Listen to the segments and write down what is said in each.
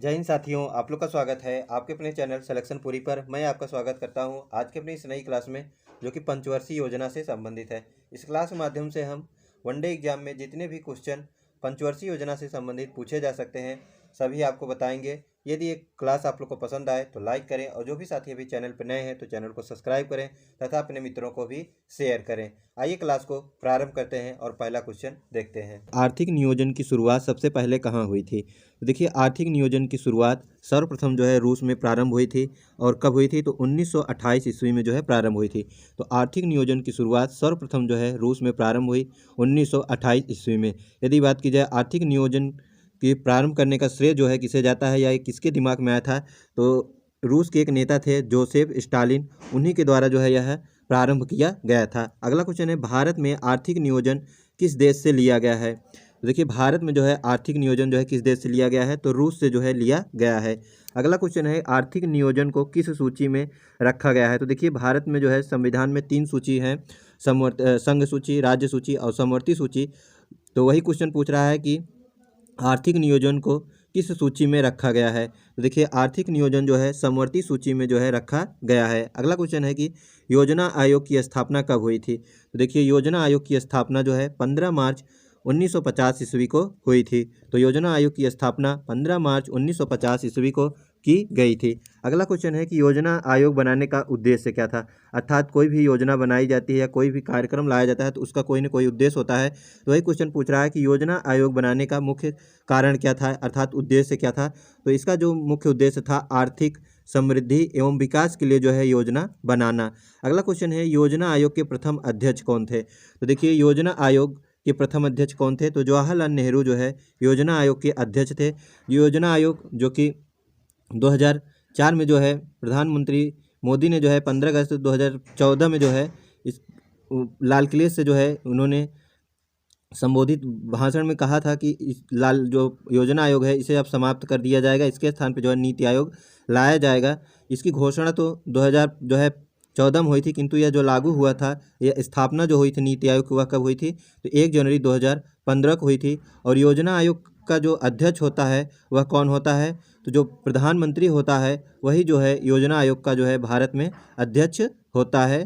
जय हिंद साथियों, आप लोग का स्वागत है आपके अपने चैनल सिलेक्शन पूरी पर। मैं आपका स्वागत करता हूं आज के अपनी इस नई क्लास में, जो कि पंचवर्षीय योजना से संबंधित है। इस क्लास के माध्यम से हम वनडे एग्जाम में जितने भी क्वेश्चन पंचवर्षीय योजना से संबंधित पूछे जा सकते हैं सभी आपको बताएंगे। यदि ये क्लास आप लोग को पसंद आए तो लाइक करें, और जो भी साथी अभी चैनल पर नए हैं तो चैनल को सब्सक्राइब करें तथा अपने मित्रों को भी शेयर करें। आइए क्लास को प्रारंभ करते हैं और पहला क्वेश्चन देखते हैं। आर्थिक नियोजन की शुरुआत सबसे पहले कहाँ हुई थी? तो देखिए, आर्थिक नियोजन की शुरुआत सर्वप्रथम जो है रूस में प्रारंभ हुई थी। और कब हुई थी? तो 1928 ईस्वी में जो है प्रारंभ हुई थी। तो आर्थिक नियोजन की शुरुआत सर्वप्रथम जो है रूस में प्रारंभ हुई 1928 ईस्वी में। यदि बात की जाए आर्थिक नियोजन की प्रारंभ करने का श्रेय जो है किसे जाता है या ये किसके दिमाग में आया था, तो रूस के एक नेता थे जोसेफ स्टालिन, उन्हीं के द्वारा जो है यह प्रारंभ किया गया था। अगला क्वेश्चन है, भारत में आर्थिक नियोजन किस देश से लिया गया है? तो देखिए, भारत में जो है आर्थिक नियोजन जो है किस देश से लिया गया है? तो रूस से जो है लिया गया है। अगला क्वेश्चन है, आर्थिक नियोजन को किस सूची में रखा गया है? तो देखिए, भारत में जो है संविधान में 3 सूची हैं, संघ सूची, राज्य सूची और समवर्ती सूची। तो वही क्वेश्चन पूछ रहा है कि आर्थिक नियोजन को किस सूची में रखा गया है? तो देखिए, आर्थिक नियोजन जो है समवर्ती सूची में जो है रखा गया है। अगला क्वेश्चन है कि योजना आयोग की स्थापना कब हुई थी? तो देखिए, योजना आयोग की स्थापना जो है 15 मार्च 1950 ईस्वी को हुई थी। तो योजना आयोग की स्थापना 15 मार्च 1950 ईस्वी को की गई थी। अगला क्वेश्चन है कि योजना आयोग बनाने का उद्देश्य क्या था? अर्थात कोई भी योजना बनाई जाती है या कोई भी कार्यक्रम लाया जाता है तो उसका कोई ना कोई उद्देश्य होता है। तो वही क्वेश्चन पूछ रहा है कि योजना आयोग बनाने का मुख्य कारण क्या था, अर्थात उद्देश्य क्या था? तो इसका जो मुख्य उद्देश्य था आर्थिक समृद्धि एवं विकास के लिए जो है योजना बनाना। अगला क्वेश्चन है, योजना आयोग के प्रथम अध्यक्ष कौन थे? तो देखिए, योजना आयोग के प्रथम अध्यक्ष कौन थे? तो जवाहरलाल नेहरू जो है योजना आयोग के अध्यक्ष थे। योजना आयोग जो कि 2004 में जो है प्रधानमंत्री मोदी ने जो है 15 अगस्त 2014 में जो है इस लाल किले से जो है उन्होंने संबोधित भाषण में कहा था कि इस जो योजना आयोग है इसे अब समाप्त कर दिया जाएगा, इसके स्थान पर जो है नीति आयोग लाया जाएगा। इसकी घोषणा तो 2000 जो है 14 में हुई थी, किंतु यह जो लागू हुआ था, यह स्थापना जो हुई थी नीति आयोग की, वह कब हुई थी? तो 1 जनवरी 2015 को हुई थी। और योजना आयोग का जो अध्यक्ष होता है वह कौन होता है? तो जो प्रधानमंत्री होता है वही जो है योजना आयोग का जो है भारत में अध्यक्ष होता है।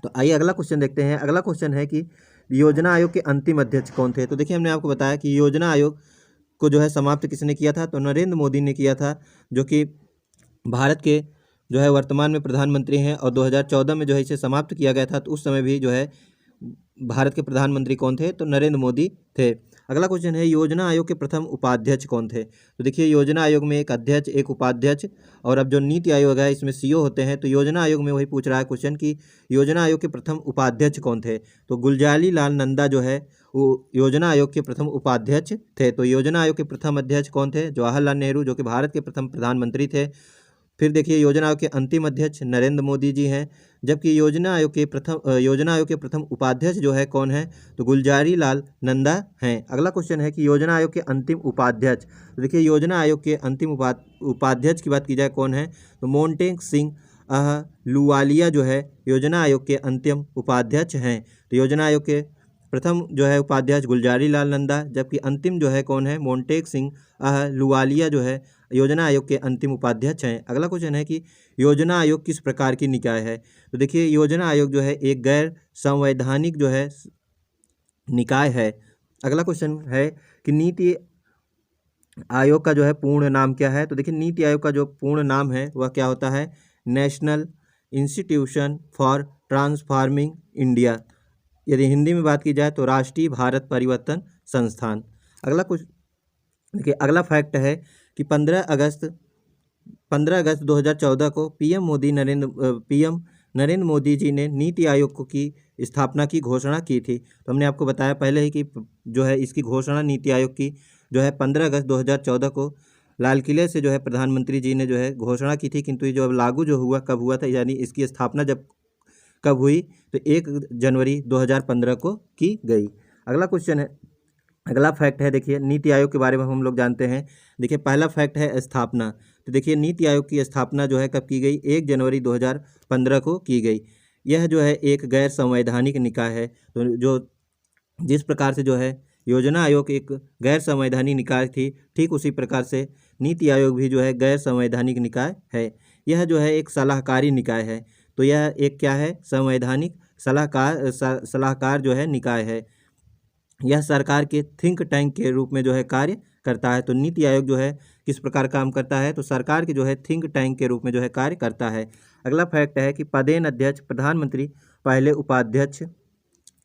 तो आइए अगला क्वेश्चन देखते हैं। अगला क्वेश्चन है कि योजना आयोग के अंतिम अध्यक्ष कौन थे? तो देखिए, हमने आपको बताया कि योजना आयोग को जो है समाप्त किसने किया था? तो नरेंद्र मोदी ने किया था, जो कि भारत के जो है वर्तमान में प्रधानमंत्री हैं। और 2014 में जो है इसे समाप्त किया गया था। तो उस समय भी जो है भारत के प्रधानमंत्री कौन थे? तो नरेंद्र मोदी थे। अगला क्वेश्चन है, योजना आयोग के प्रथम उपाध्यक्ष कौन थे? तो देखिए, योजना आयोग में एक अध्यक्ष, एक उपाध्यक्ष, और अब जो नीति आयोग है इसमें सीईओ होते हैं। तो योजना आयोग में वही पूछ रहा है क्वेश्चन कि योजना आयोग के प्रथम उपाध्यक्ष कौन थे? तो गुलजारी लाल नंदा जो है वो योजना आयोग के प्रथम उपाध्यक्ष थे। तो योजना आयोग के प्रथम अध्यक्ष कौन थे? जवाहरलाल नेहरू, जो कि भारत के प्रथम प्रधानमंत्री थे। फिर देखिए, योजना आयोग के अंतिम अध्यक्ष नरेंद्र मोदी जी हैं, जबकि योजना आयोग के प्रथम उपाध्यक्ष जो है कौन है? तो गुलजारी लाल नंदा हैं। अगला क्वेश्चन है कि योजना आयोग के अंतिम उपाध्यक्ष। तो देखिए, योजना आयोग के अंतिम उपाध्यक्ष की बात की जाए कौन है? तो मोंटेक सिंह लुवालिया जो है योजना आयोग के अंतिम उपाध्यक्ष हैं। तो योजना आयोग के प्रथम जो है उपाध्यक्ष गुलजारी लाल नंदा, जबकि अंतिम जो है कौन है? मोंटेक सिंह लुवालिया जो है योजना आयोग के अंतिम उपाध्यक्ष हैं। अगला क्वेश्चन है कि योजना आयोग किस प्रकार की निकाय है? तो देखिए, योजना आयोग जो है एक गैर संवैधानिक जो है निकाय है। अगला क्वेश्चन है कि नीति आयोग का जो है पूर्ण नाम क्या है? तो देखिए, नीति आयोग का जो पूर्ण नाम है वह क्या होता है? National institution for transforming India. यदि हिंदी में बात की जाए तो राष्ट्रीय भारत परिवर्तन संस्थान। अगला कुछ देखिए, अगला फैक्ट है कि 15 अगस्त 2014 को पीएम नरेंद्र मोदी जी ने नीति आयोग की स्थापना की घोषणा की थी। तो हमने आपको बताया पहले ही कि जो है इसकी घोषणा नीति आयोग की जो है 15 अगस्त 2014 को लाल किले से जो है प्रधानमंत्री जी ने जो है घोषणा की थी, किंतु ये जो अब लागू जो हुआ कब हुआ था, यानी इसकी स्थापना जब कब हुई? तो 1 जनवरी 2015 को की गई। अगला क्वेश्चन है, अगला फैक्ट है, देखिए नीति आयोग के बारे में हम लोग जानते हैं। देखिए, पहला फैक्ट है स्थापना। तो देखिए, नीति आयोग की स्थापना जो है कब की गई? 1 जनवरी 2015 को की गई। यह जो है एक गैर संवैधानिक निकाय है। तो जो जिस प्रकार से जो है योजना आयोग एक गैर संवैधानिक निकाय थी, ठीक उसी प्रकार से नीति आयोग भी जो है गैर संवैधानिक निकाय है। यह जो है एक सलाहकारी निकाय है। तो यह एक क्या है, संवैधानिक सलाहकार जो है निकाय है। यह सरकार के थिंक टैंक के रूप में जो है कार्य करता है। तो नीति आयोग जो है किस प्रकार काम करता है, तो सरकार के जो है थिंक टैंक के रूप में जो है कार्य करता है। अगला फैक्ट है कि पदेन अध्यक्ष, प्रधानमंत्री, पहले उपाध्यक्ष।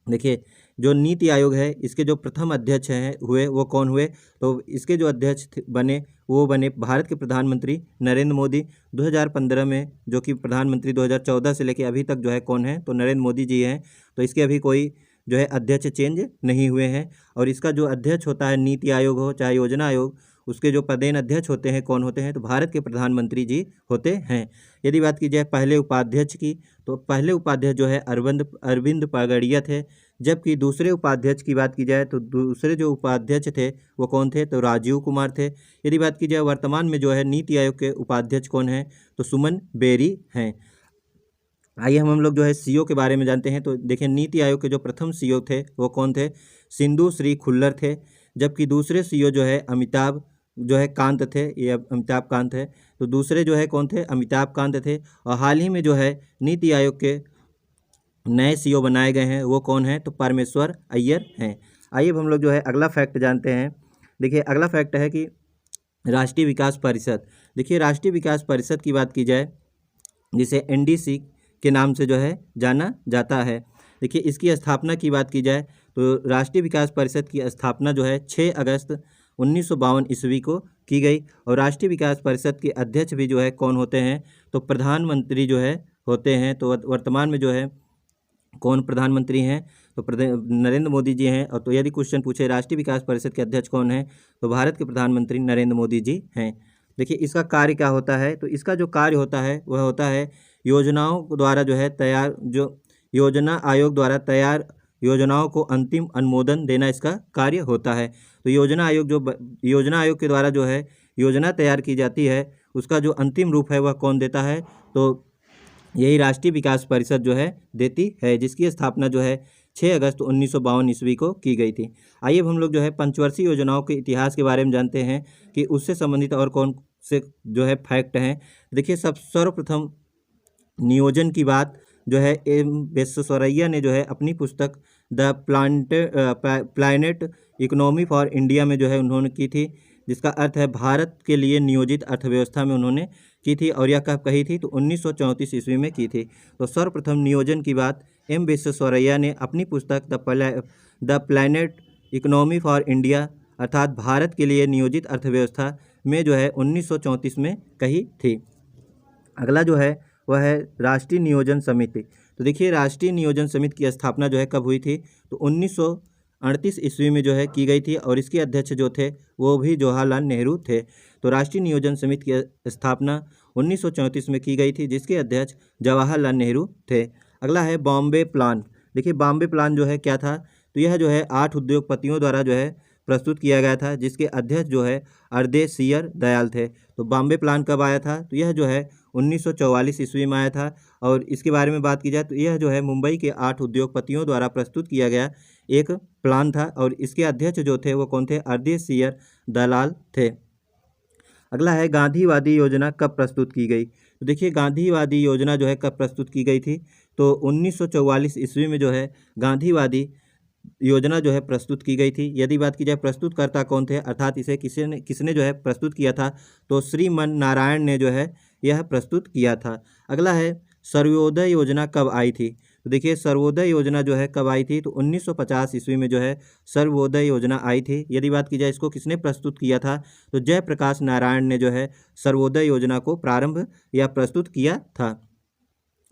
देखिए जो नीति आयोग है इसके जो प्रथम अध्यक्ष हैं हुए वो कौन हुए, तो इसके जो अध्यक्ष बने वो बने भारत के प्रधानमंत्री नरेंद्र मोदी 2015 में, जो कि प्रधानमंत्री 2014 से लेकर अभी तक जो है कौन है, तो नरेंद्र मोदी जी हैं। तो इसके अभी कोई जो है अध्यक्ष चेंज नहीं हुए हैं। और इसका जो अध्यक्ष होता है, नीति आयोग हो चाहे योजना आयोग, उसके जो पदेन अध्यक्ष होते हैं कौन होते हैं, तो भारत के प्रधानमंत्री जी होते हैं। यदि बात की जाए पहले उपाध्यक्ष की, तो पहले उपाध्यक्ष जो है अरविंद पगड़िया थे। जबकि दूसरे उपाध्यक्ष की बात की जाए तो दूसरे जो उपाध्यक्ष थे वो कौन थे, तो राजीव कुमार थे। यदि बात की जाए वर्तमान में जो है नीति आयोग के उपाध्यक्ष कौन हैं, तो सुमन बेरी हैं। आइए हम लोग जो है सीईओ के बारे में जानते हैं। तो देखिए नीति आयोग के जो प्रथम सीईओ थे वो कौन थे, सिंधु श्री खुल्लर थे। जबकि दूसरे सीईओ जो है अमिताभ जो है कांत थे, ये अमिताभ कांत है। तो दूसरे जो है कौन थे, अमिताभ कांत थे। और हाल ही में जो है नीति आयोग के नए सीईओ बनाए गए हैं वो कौन है, तो परमेश्वर अय्यर हैं। आइए अब हम लोग जो है अगला फैक्ट जानते हैं। देखिए अगला फैक्ट है कि राष्ट्रीय विकास परिषद। देखिए राष्ट्रीय विकास परिषद की बात की जाए, जिसे एनडीसी के नाम से जो है जाना जाता है। देखिए इसकी स्थापना की बात की जाए तो राष्ट्रीय विकास परिषद की स्थापना जो है 6 अगस्त 1952 ईस्वी को की गई। और राष्ट्रीय विकास परिषद के अध्यक्ष भी जो है कौन होते हैं, तो प्रधानमंत्री जो है होते हैं। तो वर्तमान में जो है कौन प्रधानमंत्री हैं, तो नरेंद्र मोदी जी हैं। और तो यदि क्वेश्चन पूछे राष्ट्रीय विकास परिषद के अध्यक्ष कौन हैं, तो भारत के प्रधानमंत्री नरेंद्र मोदी जी हैं। देखिए इसका कार्य क्या होता है, तो इसका जो कार्य होता है वह होता है योजनाओं द्वारा जो है तैयार, जो योजना आयोग द्वारा तैयार योजनाओं को अंतिम अनुमोदन देना इसका कार्य होता है। तो योजना आयोग के द्वारा जो है योजना तैयार की जाती है, उसका जो अंतिम रूप है वह कौन देता है, तो यही राष्ट्रीय विकास परिषद जो है देती है, जिसकी स्थापना जो है 6 अगस्त 1952 ईस्वी को की गई थी। आइए अब हम लोग जो है पंचवर्षीय योजनाओं के इतिहास के बारे में जानते हैं कि उससे संबंधित और कौन से जो है फैक्ट हैं। देखिए सर्वप्रथम नियोजन की बात जो है एम विश्वेश्वरैया ने जो है अपनी पुस्तक the planet economy for India में जो है उन्होंने की थी, जिसका अर्थ है भारत के लिए नियोजित अर्थव्यवस्था में उन्होंने की थी। और यह कब कही थी, तो 1934 ईस्वी में की थी। तो सर्वप्रथम नियोजन की बात एम विश्वेश्वरैया ने अपनी पुस्तक the planet economy for India अर्थात भारत के लिए नियोजित अर्थव्यवस्था में जो है 1934 में कही थी। अगला जो है वह है राष्ट्रीय नियोजन समिति। तो देखिए राष्ट्रीय नियोजन समिति की स्थापना जो है कब हुई थी, तो 1938 ईस्वी में जो है की गई थी। और इसके अध्यक्ष जो थे वो भी जवाहरलाल नेहरू थे। तो राष्ट्रीय नियोजन समिति की स्थापना 1934 में की गई थी, जिसके अध्यक्ष जवाहरलाल नेहरू थे। अगला है बॉम्बे प्लान। देखिए बॉम्बे प्लान जो है क्या था, तो यह जो है 8 उद्योगपतियों द्वारा जो है प्रस्तुत किया गया था, जिसके अध्यक्ष जो है हरदेव सिंह दयाल थे। तो बॉम्बे प्लान कब आया था, तो यह जो है 1944 ईस्वी में आया था। और इसके बारे में बात की जाए तो यह जो है मुंबई के 8 उद्योगपतियों द्वारा प्रस्तुत किया गया एक प्लान था। और इसके अध्यक्ष जो थे वो कौन थे, हरदेव सिंह दयाल थे। अगला है गांधीवादी योजना कब प्रस्तुत की गई। तो देखिए गांधीवादी योजना जो है कब प्रस्तुत की गई थी, तो 1944 ईस्वी में जो है गांधीवादी योजना जो है प्रस्तुत की गई थी। यदि बात की जाए प्रस्तुतकर्ता कौन थे, अर्थात इसे किसने जो है प्रस्तुत किया था, तो श्रीमन नारायण ने जो है यह प्रस्तुत किया था। अगला है सर्वोदय योजना कब आई थी। तो देखिए सर्वोदय योजना जो है कब आई थी, तो 1950 ईस्वी में जो है सर्वोदय योजना आई थी। यदि बात की जाए इसको किसने प्रस्तुत किया था, तो जयप्रकाश नारायण ने जो है सर्वोदय योजना को प्रारंभ या प्रस्तुत किया था।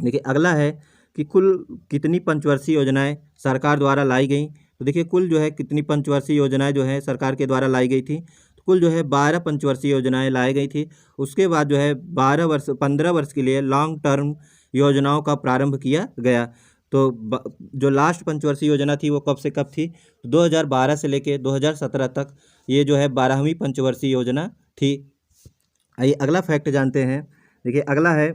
देखिए अगला है कि कुल कितनी पंचवर्षीय योजनाएं सरकार द्वारा लाई गई। तो देखिए कुल जो है कितनी पंचवर्षीय योजनाएं जो है सरकार के द्वारा लाई गई थी, तो कुल जो है 12 पंचवर्षीय योजनाएं लाई गई थी। उसके बाद जो है 15 वर्ष के लिए लॉन्ग टर्म योजनाओं का प्रारंभ किया गया। तो जो लास्ट पंचवर्षीय योजना थी वो कब से कब थी, 2012 से लेकर 2017 तक ये जो है 12वीं पंचवर्षीय योजना थी। आइए अगला फैक्ट जानते हैं। देखिए अगला है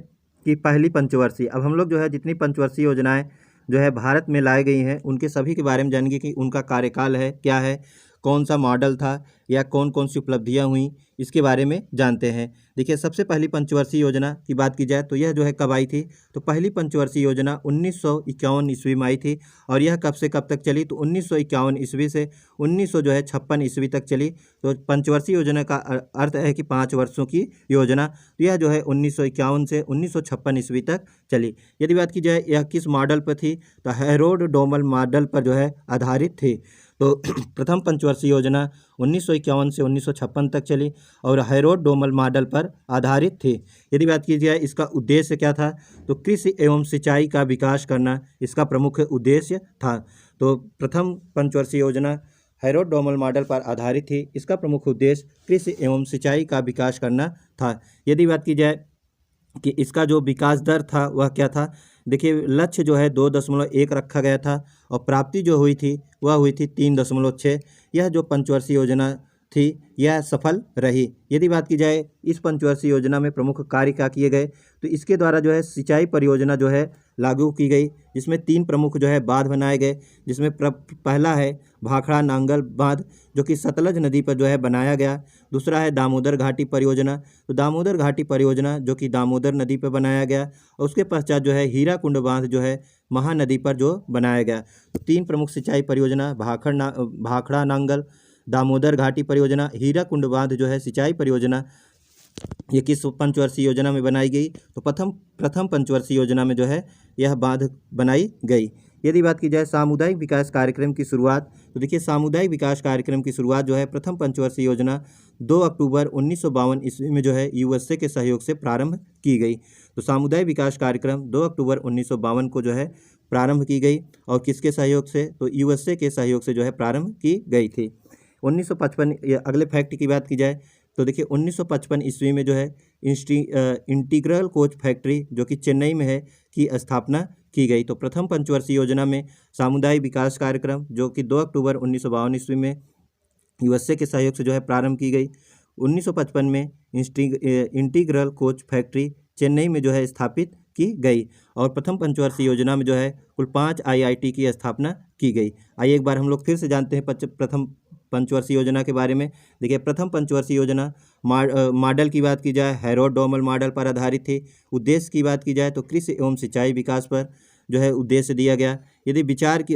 कि पहली पंचवर्षीय, अब हम लोग जो है जितनी पंचवर्षीय योजनाएं जो है भारत में लाई गई हैं उनके सभी के बारे में जानेंगे कि उनका कार्यकाल है क्या है, कौन सा मॉडल था या कौन कौन सी उपलब्धियां हुई, इसके बारे में जानते हैं। देखिए, सबसे पहली पंचवर्षीय योजना की बात की जाए तो यह जो है कब आई थी, तो पहली पंचवर्षीय योजना 1951 ईस्वी में आई थी। और यह कब से कब तक चली, तो 1951 ईस्वी से 1956 ईस्वी तक चली। तो पंचवर्षीय योजना का अर्थ है कि 5 वर्षों की योजना। तो यह जो है 1951 से 1956 ईस्वी तक चली। यदि बात की जाए यह किस मॉडल पर थी, तो हैरोल्ड डोमल मॉडल पर जो है आधारित थी। तो प्रथम पंचवर्षीय योजना 1951 से 1956 तक चली और हैरोल्ड डोमल मॉडल पर आधारित थी। यदि बात की जाए इसका उद्देश्य क्या था, तो कृषि एवं सिंचाई का विकास करना इसका प्रमुख उद्देश्य था। तो प्रथम पंचवर्षीय योजना हैरोल्ड डोमल मॉडल पर आधारित थी। इसका प्रमुख उद्देश्य कृषि एवं सिंचाई का विकास करना था। यदि बात की जाए कि इसका जो विकास दर था वह क्या था, देखिए लक्ष्य जो है 2.1 रखा गया था और प्राप्ति जो हुई थी वह हुई थी 3.6। यह जो पंचवर्षीय योजना थी यह सफल रही। यदि बात की जाए इस पंचवर्षीय योजना में प्रमुख कार्य क्या किए गए, तो इसके द्वारा जो है सिंचाई परियोजना जो है लागू की गई, जिसमें 3 प्रमुख जो है बांध बनाए गए। जिसमें पहला है भाखड़ा नांगल बांध, जो कि सतलज नदी पर जो है बनाया गया। दूसरा है दामोदर घाटी परियोजना, तो दामोदर घाटी परियोजना जो कि दामोदर नदी पर बनाया गया। और उसके पश्चात जो है हीराकुंड बांध जो है महानदी पर जो बनाया गया। तो 3 प्रमुख सिंचाई परियोजना भाखड़ा नांगल, दामोदर घाटी परियोजना, हीराकुंड बांध जो है सिंचाई परियोजना, ये किस पंचवर्षीय योजना में बनाई गई, तो प्रथम पंचवर्षीय योजना में जो है यह बांध बनाई गई। यदि बात की जाए सामुदायिक विकास कार्यक्रम की शुरुआत, तो देखिए सामुदायिक विकास कार्यक्रम की शुरुआत जो है प्रथम पंचवर्षीय योजना 2 अक्टूबर 1952 ईस्वी में जो है यूएसए के सहयोग से प्रारंभ की गई। तो सामुदायिक विकास कार्यक्रम 2 अक्टूबर 1952 को जो है प्रारंभ की गई और किसके सहयोग से, तो यूएसए के सहयोग से जो है प्रारंभ की गई थी। 1955 अगले फैक्ट की बात की जाए तो देखिए 1955 ईस्वी में जो है इंटीग्रल कोच फैक्ट्री जो कि चेन्नई में है की स्थापना की गई। तो प्रथम पंचवर्षीय योजना में सामुदायिक विकास कार्यक्रम जो कि 2 अक्टूबर 1952 ईस्वी में यूएसए के सहयोग से जो है प्रारंभ की गई। 1955 में इंटीग्रल कोच फैक्ट्री चेन्नई में जो है स्थापित की गई। और प्रथम पंचवर्षीय योजना में जो है कुल 5 आईआईटी की स्थापना की गई। आइए एक बार हम लोग फिर से जानते हैं प्रथम पंचवर्षीय योजना के बारे में। देखिए प्रथम पंचवर्षीय योजना मॉडल की बात की जाए हैरोल्ड डोमल मॉडल पर आधारित थी। उद्देश्य की बात की जाए तो कृषि एवं सिंचाई विकास पर जो है उद्देश्य दिया गया। यदि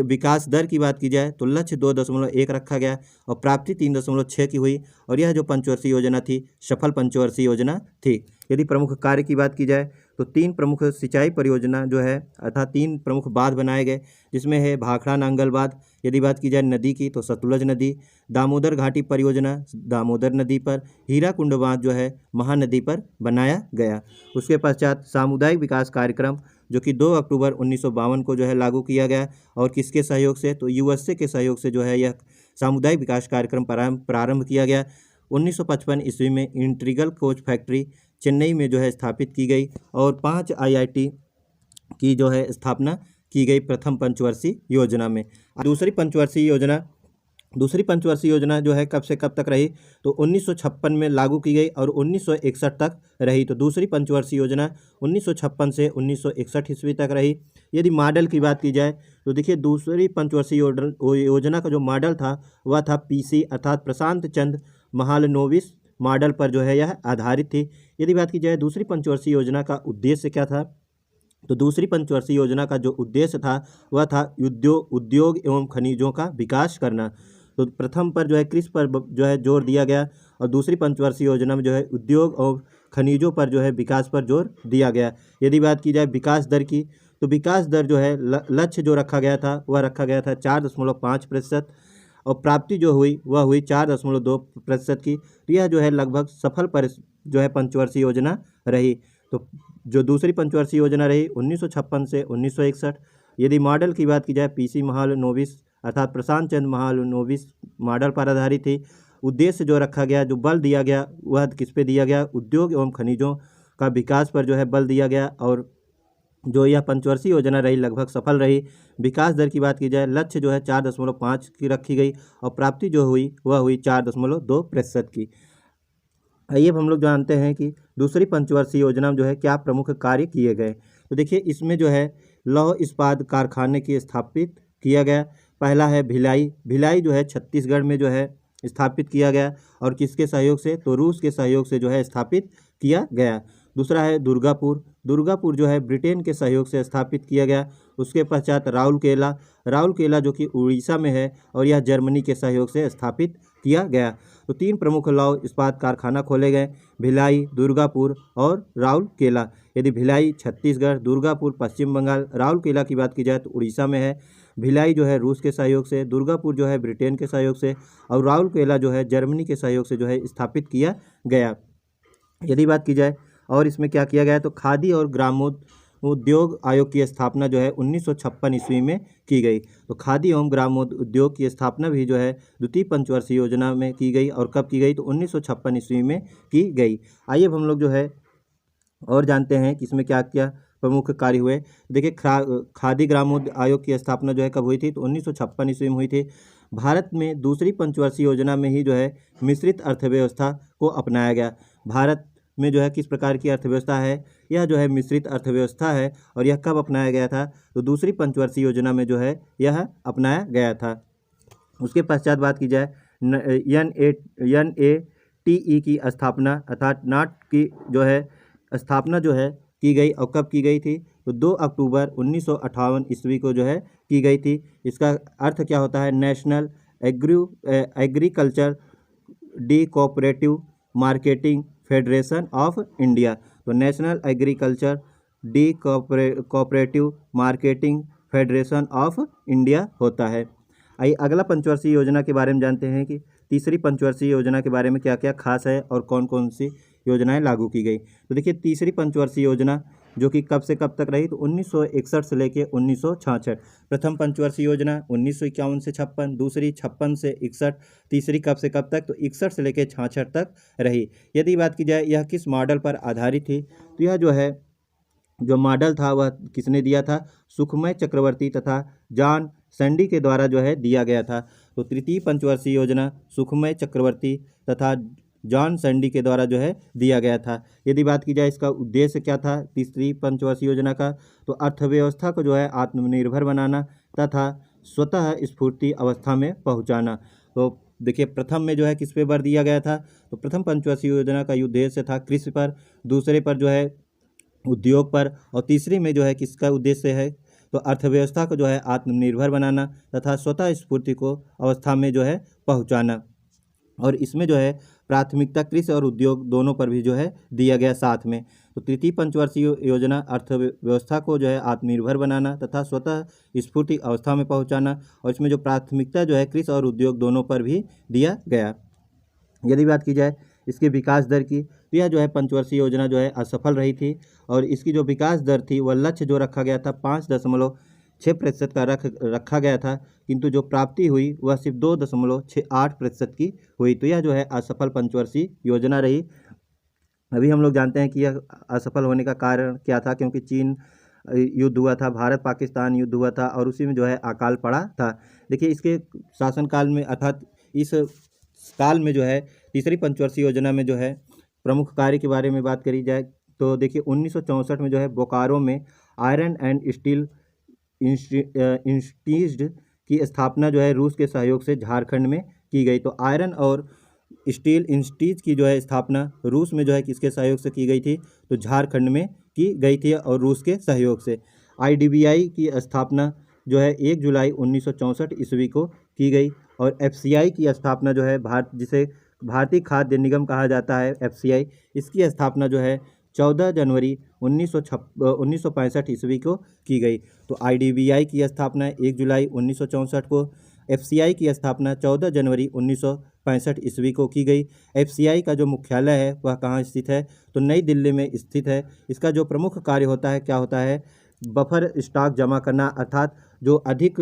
विकास दर की बात की जाए तो लक्ष्य 2.1 रखा गया और प्राप्ति 3.6 की हुई। और यह जो पंचवर्षीय योजना थी सफल पंचवर्षीय योजना थी। यदि प्रमुख कार्य की बात की जाए तो 3 प्रमुख सिंचाई परियोजना जो है अर्थात 3 प्रमुख बांध बनाए गए, जिसमें है भाखड़ा नांगल बांध। यदि बात की जाए नदी की तो सतलज नदी, दामोदर घाटी परियोजना दामोदर नदी पर, हीराकुंड बांध जो है महानदी पर बनाया गया। उसके पश्चात सामुदायिक विकास कार्यक्रम जो कि 2 अक्टूबर 1952 को जो है लागू किया गया और किसके सहयोग से, तो यूएसए के सहयोग से जो है यह सामुदायिक विकास कार्यक्रम प्रारंभ किया गया। 1955 ईस्वी में इंटीग्रल कोच फैक्ट्री चेन्नई में जो है स्थापित की गई और 5 आईआईटी की जो है स्थापना की गई प्रथम पंचवर्षीय योजना में। दूसरी पंचवर्षीय योजना जो है कब से कब तक रही, तो 1956 में लागू की गई और 1961 तक रही। तो दूसरी पंचवर्षीय योजना 1956 से 1961 ईस्वी तक रही। यदि मॉडल की बात की जाए तो देखिए दूसरी पंचवर्षीय योजना का जो मॉडल था वह था पीसी अर्थात प्रशांत चंद्र महालनोबिस मॉडल पर जो है यह आधारित थी। यदि बात की जाए दूसरी पंचवर्षीय योजना का उद्देश्य क्या था, तो दूसरी पंचवर्षीय योजना का जो उद्देश्य था वह था उद्योग एवं खनिजों का विकास करना। तो प्रथम पर जो है कृषि पर जो है जोर दिया गया और दूसरी पंचवर्षीय योजना में जो है उद्योग और खनिजों पर जो है विकास पर जोर दिया गया। यदि बात की जाए विकास दर की, तो विकास दर जो है लक्ष्य जो रखा गया था वह रखा गया था 4.5% और प्राप्ति जो हुई वह हुई 4.2% की। तो यह जो है लगभग सफल जो है पंचवर्षीय योजना रही। तो जो दूसरी पंचवर्षीय योजना रही 1956 से 1961। यदि मॉडल की बात की जाए पीसी महालनोबिस अर्थात प्रशांत चंद्र महालनोबिस मॉडल पर आधारित थी। उद्देश्य जो रखा गया, जो बल दिया गया वह किस पे दिया गया, उद्योग एवं खनिजों का विकास पर जो है बल दिया गया और जो यह पंचवर्षीय योजना रही लगभग सफल रही। विकास दर की बात की जाए लक्ष्य जो है 4.5 की रखी गई और प्राप्ति जो हुई वह हुई 4.2% की। आइए अब हम लोग जानते हैं कि दूसरी पंचवर्षीय योजना में जो है क्या प्रमुख कार्य किए गए। तो देखिए इसमें जो है लौह इस्पात कारखाने की स्थापित किया गया। पहला है भिलाई। भिलाई जो है छत्तीसगढ़ में जो है स्थापित किया गया और किसके सहयोग से, तो रूस के सहयोग से जो है स्थापित किया गया। दूसरा है दुर्गापुर। दुर्गापुर जो है ब्रिटेन के सहयोग से स्थापित किया गया। उसके पश्चात राउरकेला। राउरकेला जो कि उड़ीसा में है और यह जर्मनी के सहयोग से स्थापित किया गया। तो 3 प्रमुख लौह इस्पात कारखाना खोले गए, भिलाई, दुर्गापुर और राउरकेला। यदि भिलाई छत्तीसगढ़, दुर्गापुर पश्चिम बंगाल, राउरकेला की बात की जाए तो उड़ीसा में है। भिलाई जो है रूस के सहयोग से, दुर्गापुर जो है ब्रिटेन के सहयोग से और राउरकेला जो है जर्मनी के सहयोग से जो है स्थापित किया गया। यदि बात की जाए और इसमें क्या किया गया, तो खादी और ग्रामोद्योग आयोग की स्थापना जो है 1956 ईस्वी में की गई। तो खादी एवं ग्रामोद्योग की स्थापना भी जो है द्वितीय पंचवर्षीय योजना में की गई और कब की गई, तो 1956 ईस्वी में की गई। आइए अब हम लोग जो है और जानते हैं कि इसमें क्या क्या प्रमुख कार्य हुए। देखिए खादी ग्रामोद्योग आयोग की स्थापना जो है कब हुई थी, तो 1956 ईस्वी में हुई थी। भारत में दूसरी पंचवर्षीय योजना में ही जो है मिश्रित अर्थव्यवस्था को अपनाया गया। भारत में जो है किस प्रकार की अर्थव्यवस्था है, यह जो है मिश्रित अर्थव्यवस्था है और यह कब अपनाया गया था, तो दूसरी पंचवर्षीय योजना में जो है यह अपनाया गया था। उसके पश्चात बात की जाए NATE की स्थापना अर्थात नाट की जो है स्थापना जो है की गई और कब की गई थी, तो 2 अक्टूबर 1958 ईस्वी को जो है की गई थी। इसका अर्थ क्या होता है, national agriculture the cooperative marketing federation of India. तो national agriculture the cooperative marketing federation of India होता है। आइए अगला पंचवर्षीय योजना के बारे में जानते हैं कि तीसरी पंचवर्षीय योजना के बारे में क्या क्या खास है और कौन कौन सी योजनाएं लागू की गई। तो देखिए तीसरी पंचवर्षीय योजना जो कि कब से कब तक रही, तो 1961 से लेकर 1966। प्रथम पंचवर्षीय योजना 1951 से 56, दूसरी 56 से 61, तीसरी कब से कब तक, तो 61 से लेकर 66 तक रही। यदि बात की जाए यह किस मॉडल पर आधारित थी, तो यह जो है जो मॉडल था वह किसने दिया था, सुखमय चक्रवर्ती तथा जॉन सैंडी के द्वारा जो है दिया गया था। तो तृतीय पंचवर्षीय योजना सुखमय चक्रवर्ती तथा जॉन सैंडी के द्वारा जो है दिया गया था। यदि बात की जाए इसका उद्देश्य क्या था तीसरी पंचवर्षीय योजना का, तो अर्थव्यवस्था को जो है आत्मनिर्भर बनाना तथा स्वतः स्फूर्ति अवस्था में पहुंचाना। तो देखिए प्रथम में जो है किस पे बल दिया गया था, तो प्रथम पंचवर्षीय योजना का उद्देश्य था कृषि पर, दूसरे पर जो है उद्योग पर और तीसरी में जो है किसका उद्देश्य है, तो अर्थव्यवस्था को जो है आत्मनिर्भर बनाना तथा स्वतः स्फूर्ति को अवस्था में जो है पहुंचाना। और इसमें जो है प्राथमिकता कृषि और उद्योग दोनों पर भी जो है दिया गया साथ में। तो तृतीय पंचवर्षीय योजना अर्थव्यवस्था को जो है आत्मनिर्भर बनाना तथा स्वतः स्फूर्ति अवस्था में पहुंचाना और इसमें जो प्राथमिकता जो है कृषि और उद्योग दोनों पर भी दिया गया। यदि बात की जाए इसके विकास दर की, तो यह जो है पंचवर्षीय योजना जो है असफल रही थी और इसकी जो विकास दर थी वह लक्ष्य जो रखा गया था 5.6% का रखा गया था, किंतु जो प्राप्ति हुई वह सिर्फ 2.68% की हुई। तो यह जो है असफल पंचवर्षीय योजना रही। अभी हम लोग जानते हैं कि यह असफल होने का कारण क्या था, क्योंकि चीन युद्ध हुआ था, भारत पाकिस्तान युद्ध हुआ था और उसी में जो है अकाल पड़ा था। देखिए इसके शासनकाल में अर्थात इस काल में जो है तीसरी पंचवर्षीय योजना में जो है प्रमुख कार्य के बारे में बात करी जाए तो देखिए 1964 में जो है बोकारो में आयरन एंड स्टील इंस्टीट्यूट की स्थापना जो है रूस के सहयोग से झारखंड में की गई। तो आयरन और स्टील इंस्टीट्यूट की जो है स्थापना रूस में जो है किसके सहयोग से की गई थी, तो झारखंड में की गई थी और रूस के सहयोग से। IDBI की स्थापना जो है 1 जुलाई 1964 ईस्वी को की गई और FCI की स्थापना जो है जिसे भारतीय खाद्य निगम कहा जाता है FCI, इसकी स्थापना जो है 14 जनवरी 1965 ईस्वी को की गई। तो IDBI की स्थापना 1 जुलाई 1964 को, FCI की स्थापना 14 जनवरी 1965 ईस्वी को की गई। FCI का जो मुख्यालय है वह कहाँ स्थित है, तो नई दिल्ली में स्थित है। इसका जो प्रमुख कार्य होता है क्या होता है, बफर स्टॉक जमा करना, अर्थात जो अधिक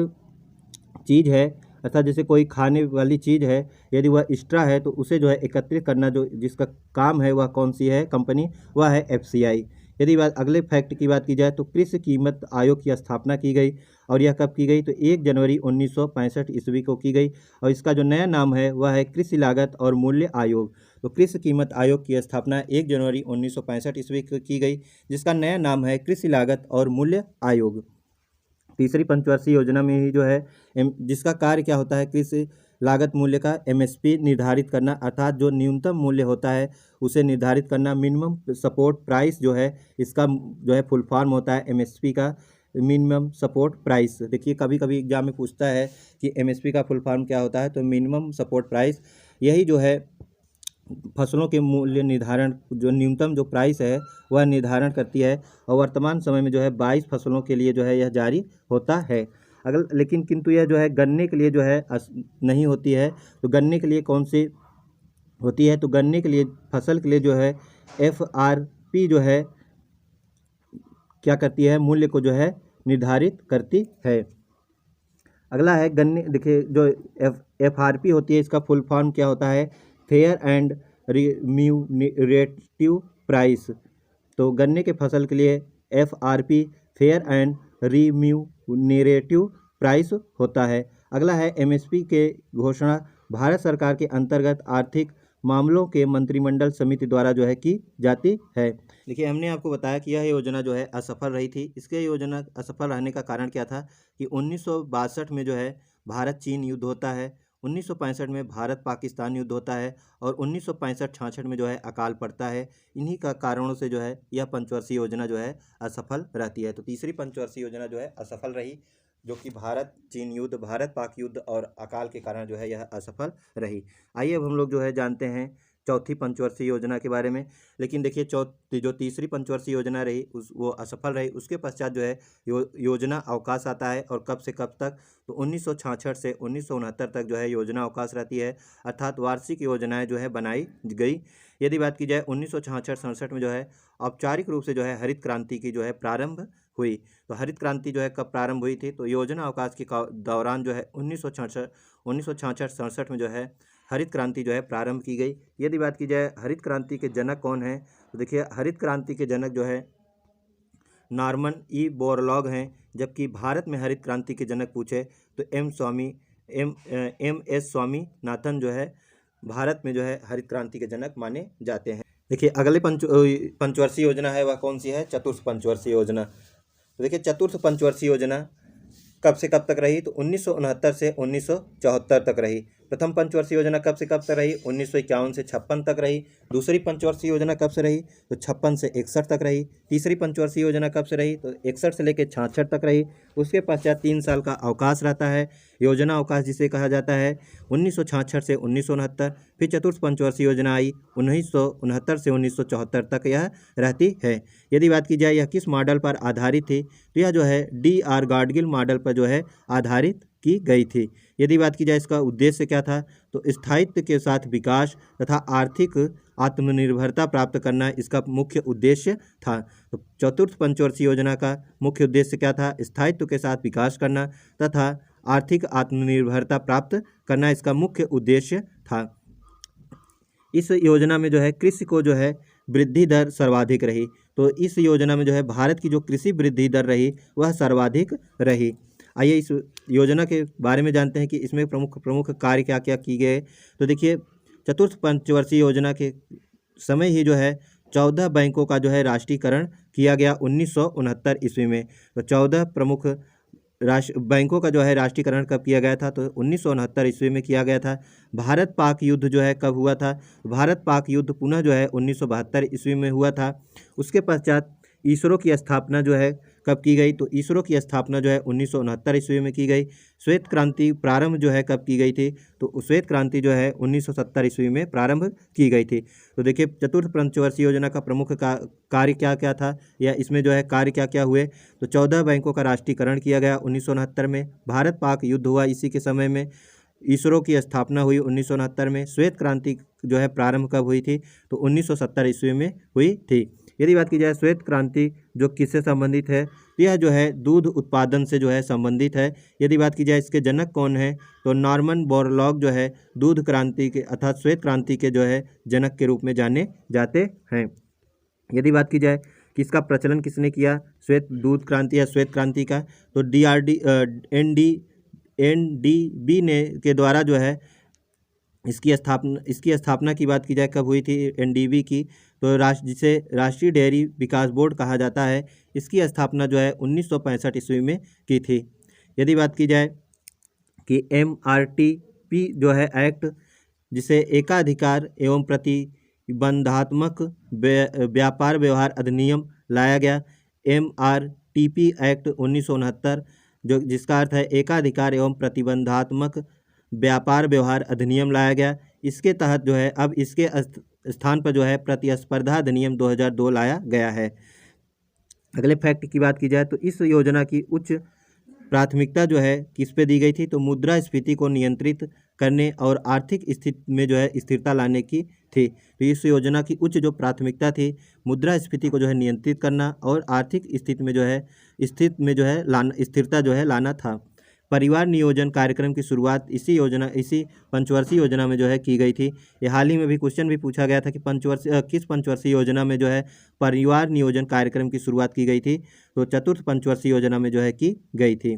चीज़ है अर्थात जैसे कोई खाने वाली चीज़ है यदि वह एक्स्ट्रा है तो उसे जो है एकत्रित करना, जो जिसका काम है वह कौन सी है कंपनी, वह है FCI। यदि बात अगले फैक्ट की बात की जाए तो कृषि कीमत आयोग की स्थापना की गई और यह कब की गई, तो 1 जनवरी 1965 ईस्वी को की गई और इसका जो नया नाम है वह है कृषि लागत और मूल्य आयोग। तो कृषि कीमत आयोग की स्थापना 1 जनवरी 1965 ईस्वी को की गई, जिसका नया नाम है कृषि लागत और मूल्य आयोग। तीसरी पंचवर्षीय योजना में ही जो है जिसका कार्य क्या होता है, कृषि लागत मूल्य का MSP निर्धारित करना, अर्थात जो न्यूनतम मूल्य होता है उसे निर्धारित करना। मिनिमम सपोर्ट प्राइस जो है इसका जो है फुल फॉर्म होता है MSP का, मिनिमम सपोर्ट प्राइस। देखिए कभी कभी एग्जाम में पूछता है कि MSP का फुल फॉर्म क्या होता है, तो मिनिमम सपोर्ट प्राइस यही जो है फसलों के मूल्य निर्धारण, जो न्यूनतम जो प्राइस है वह निर्धारण करती है। और वर्तमान समय में जो है 22 फसलों के लिए जो है यह जारी होता है। अगर लेकिन किंतु यह जो है गन्ने के लिए जो है नहीं होती है। तो गन्ने के लिए कौन सी होती है, तो गन्ने के लिए फसल के लिए जो है FRP जो है क्या करती है, मूल्य को जो है निर्धारित करती है। अगला है गन्ने, देखिए जो FRP होती है इसका फुल फॉर्म क्या होता है, फेयर एंड रिम्यूनरेटिव प्राइस। तो गन्ने के फसल के लिए FRP fair and remunerative price होता है। अगला है MSP के घोषणा भारत सरकार के अंतर्गत आर्थिक मामलों के मंत्रिमंडल समिति द्वारा जो है की जाती है। देखिए हमने आपको बताया कि यह योजना जो है असफल रही थी। इसके योजना असफल रहने का कारण क्या था कि 1962 में जो है भारत चीन युद्ध होता है, 1965 में भारत पाकिस्तान युद्ध होता है और 1965-66 में जो है अकाल पड़ता है। इन्हीं का कारणों से जो है यह पंचवर्षीय योजना जो है असफल रहती है। तो तीसरी पंचवर्षीय योजना जो है असफल रही, जो कि भारत चीन युद्ध, भारत पाक युद्ध और अकाल के कारण जो है यह असफल रही। आइए अब हम लोग जो है जानते हैं चौथी पंचवर्षीय योजना के बारे में। लेकिन देखिए जो तीसरी पंचवर्षीय योजना रही वो असफल रही। उसके पश्चात जो है योजना अवकाश आता है, और कब से कब तक, तो 1966 से 1969 तक जो है योजना अवकाश रहती है, अर्थात वार्षिक योजनाएं जो है बनाई गई। यदि बात की जाए 1966-67 में जो है औपचारिक रूप से जो है हरित क्रांति की जो है प्रारंभ हुई। तो हरित क्रांति जो है कब प्रारंभ हुई थी, तो योजना अवकाश के दौरान जो है 1966-67 में जो है हरित क्रांति जो है प्रारंभ की गई। यदि बात की जाए हरित क्रांति के जनक कौन है, तो देखिए हरित क्रांति के जनक जो है नॉर्मन ई बोरलॉग हैं। जबकि भारत में हरित क्रांति के जनक पूछे तो M.S. स्वामीनाथन जो है भारत में जो है हरित क्रांति के जनक माने जाते हैं। देखिए अगले पंचवर्षीय योजना है वह कौन सी है, चतुर्थ पंचवर्षीय योजना। तो देखिए चतुर्थ पंचवर्षीय योजना कब से कब तक रही, तो 1969 से 1974 तक रही। प्रथम पंचवर्षीय योजना कब से कब तक रही, 1951 से 56 तक रही। दूसरी पंचवर्षीय योजना कब से रही, तो 56 से 61 तक रही। तीसरी पंचवर्षीय योजना कब से रही, तो 61 से लेकर 66 तक रही। उसके पश्चात 3 साल का अवकाश रहता है, योजना अवकाश जिसे कहा जाता है, 1966 से 1969। फिर चतुर्थ पंचवर्षीय योजना आई 1969 से 1974 तक यह रहती है। यदि बात की जाए यह किस मॉडल पर आधारित थी, तो यह जो है DR गाडगिल मॉडल पर जो है आधारित की गई थी। यदि बात की जाए इसका उद्देश्य क्या था, तो स्थायित्व के साथ विकास तथा आर्थिक आत्मनिर्भरता प्राप्त करना इसका मुख्य उद्देश्य था। तो चतुर्थ पंचवर्षीय योजना का मुख्य उद्देश्य क्या था, स्थायित्व के साथ विकास करना तथा आर्थिक आत्मनिर्भरता प्राप्त करना इसका मुख्य उद्देश्य था। इस योजना में जो है कृषि को जो है वृद्धि दर सर्वाधिक रही। तो इस योजना में जो है भारत की जो कृषि वृद्धि दर रही वह सर्वाधिक रही। आइए इस योजना के बारे में जानते हैं कि इसमें प्रमुख कार्य क्या क्या किए गए। तो देखिए चतुर्थ पंचवर्षीय योजना के समय ही जो है 14 बैंकों का जो है राष्ट्रीयकरण किया गया 1969 ईस्वी में। तो 14 प्रमुख बैंकों का जो है राष्ट्रीयकरण कब किया गया था, तो 1969 ईस्वी में किया गया था। भारत पाक युद्ध जो है कब हुआ था, भारत पाक युद्ध पुनः जो है 1972 ईस्वी में हुआ था। उसके पश्चात इसरो की स्थापना जो है कब की गई, तो इसरो की स्थापना जो है 1969 ईस्वी में की गई। श्वेत क्रांति प्रारंभ जो है कब की गई थी, तो श्वेत क्रांति जो है 1970 ईस्वी में प्रारंभ की गई थी। तो देखिए चतुर्थ पंचवर्षीय योजना का प्रमुख कार्य क्या क्या था या इसमें जो है कार्य क्या क्या हुए, तो 14 बैंकों का राष्ट्रीयकरण किया गया 1969 में। भारत पाक युद्ध हुआ इसी के समय में। इसरो की स्थापना हुई 1969 में। श्वेत क्रांति जो है प्रारंभ कब हुई थी, तो 1970 ईस्वी में हुई थी। यदि बात की जाए श्वेत क्रांति जो किससे संबंधित है, तो यह जो है दूध उत्पादन से जो है संबंधित है। यदि बात की जाए इसके जनक कौन है, तो नॉर्मन बोरलॉग जो है दूध क्रांति के अर्थात श्वेत क्रांति के जो है जनक के रूप में जाने जाते हैं। यदि बात की जाए कि इसका प्रचलन किसने किया, श्वेत दूध क्रांति या श्वेत क्रांति का, तो NDB ने के द्वारा जो है इसकी स्थापना की बात की जाए कब हुई थी NDB की, तो जिसे राष्ट्रीय डेयरी विकास बोर्ड कहा जाता है, इसकी स्थापना जो है 1965 ईस्वी में की थी। यदि बात की जाए कि MRTP जो है एक्ट, जिसे एकाधिकार एवं प्रतिबंधात्मक व्यापार व्यवहार अधिनियम लाया गया। MRTP एक्ट 1969 जो जिसका अर्थ है एकाधिकार एवं प्रतिबंधात्मक व्यापार व्यवहार अधिनियम लाया गया। इसके तहत जो है अब इसके स्थान पर जो है प्रतिस्पर्धा अधिनियम 2002 लाया गया है। अगले फैक्ट की बात की जाए तो इस योजना की उच्च प्राथमिकता जो है किस पे दी गई थी, तो मुद्रास्फीति को नियंत्रित करने और आर्थिक स्थिति में जो है स्थिरता लाने की थी। तो इस योजना की उच्च जो प्राथमिकता थी मुद्रास्फीति को जो है नियंत्रित करना और आर्थिक स्थिति में जो है स्थिरता जो है लाना था। परिवार नियोजन कार्यक्रम की शुरुआत इसी पंचवर्षीय योजना में जो है की गई थी। ये हाल ही में भी क्वेश्चन भी पूछा गया था कि किस पंचवर्षीय योजना में जो है परिवार नियोजन कार्यक्रम की शुरुआत की गई थी, तो चतुर्थ पंचवर्षीय योजना में जो है की गई थी।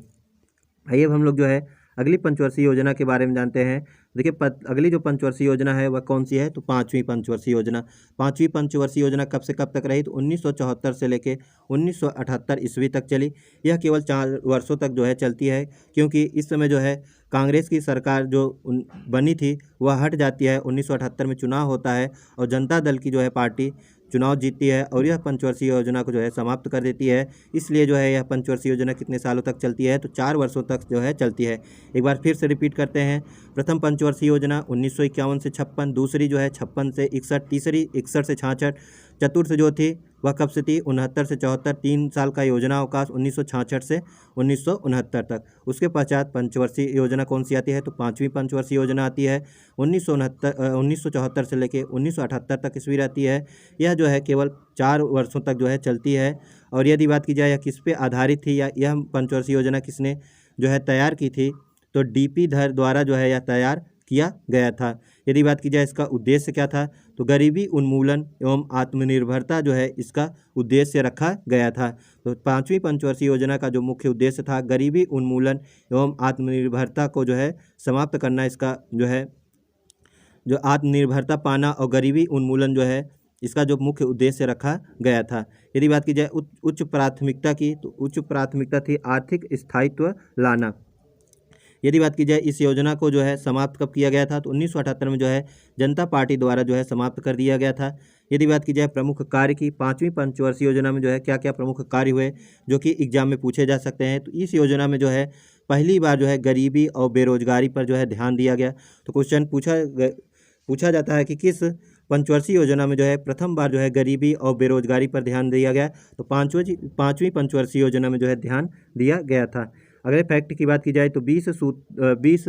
आइए अब हम लोग जो है अगली पंचवर्षीय योजना के बारे में जानते हैं। देखिए अगली जो पंचवर्षीय योजना है वह कौन सी है, तो पाँचवीं पंचवर्षीय योजना। पाँचवीं पंचवर्षीय योजना कब से कब तक रही, तो 1974 से लेके 1978 ईस्वी तक चली। यह केवल 4 वर्षों तक जो है चलती है, क्योंकि इस समय जो है कांग्रेस की सरकार जो बनी थी वह हट जाती है। 1978 में चुनाव होता है और जनता दल की जो है पार्टी चुनाव जीतती है और यह पंचवर्षीय योजना को जो है समाप्त कर देती है। इसलिए जो है यह पंचवर्षीय योजना कितने सालों तक चलती है, तो 4 वर्षों तक जो है चलती है। एक बार फिर से रिपीट करते हैं। प्रथम पंचवर्षीय योजना 1951 से 56, दूसरी जो है 56 से 61, तीसरी 61 से 66, चतुर्थ जो थी वह कब से थी 69 से 74, 3 साल का योजना अवकाश 1966 से 1969 तक। उसके पश्चात पंचवर्षीय योजना कौन सी आती है, तो पाँचवीं पंचवर्षीय योजना आती है 1974 से लेकर 1978 तक ईस्वी रहती है। यह जो है केवल 4 वर्षों तक जो है चलती है। और यदि बात की जाए यह किस पे आधारित थी या यह पंचवर्षीय योजना किसने जो है तैयार की थी, तो DP धर द्वारा जो है यह तैयार किया गया था। यदि बात की जाए इसका उद्देश्य क्या था, तो गरीबी उन्मूलन एवं आत्मनिर्भरता जो है इसका उद्देश्य रखा गया था। तो पाँचवीं पंचवर्षीय योजना का जो मुख्य उद्देश्य था गरीबी उन्मूलन एवं आत्मनिर्भरता को जो है समाप्त करना, इसका जो है जो आत्मनिर्भरता पाना और गरीबी उन्मूलन जो है इसका जो मुख्य उद्देश्य रखा गया था। यदि बात की जाए उच्च प्राथमिकता की, तो उच्च प्राथमिकता थी आर्थिक स्थायित्व लाना। यदि बात की जाए इस योजना को जो है समाप्त कब किया गया था, तो 1978 में जो है जनता पार्टी द्वारा जो है समाप्त कर दिया गया था। यदि बात की जाए प्रमुख कार्य की, पाँचवीं पंचवर्षीय योजना में जो है क्या क्या प्रमुख कार्य हुए जो कि एग्जाम में पूछे जा सकते हैं, तो इस योजना में जो है पहली बार जो है गरीबी और बेरोजगारी पर जो है ध्यान दिया गया। तो क्वेश्चन पूछा जाता है कि किस पंचवर्षीय योजना में जो है प्रथम बार जो है गरीबी और बेरोजगारी पर ध्यान दिया गया, तो पाँचवीं पंचवर्षीय योजना में जो है ध्यान दिया गया था। अगले फैक्ट की बात की जाए तो 20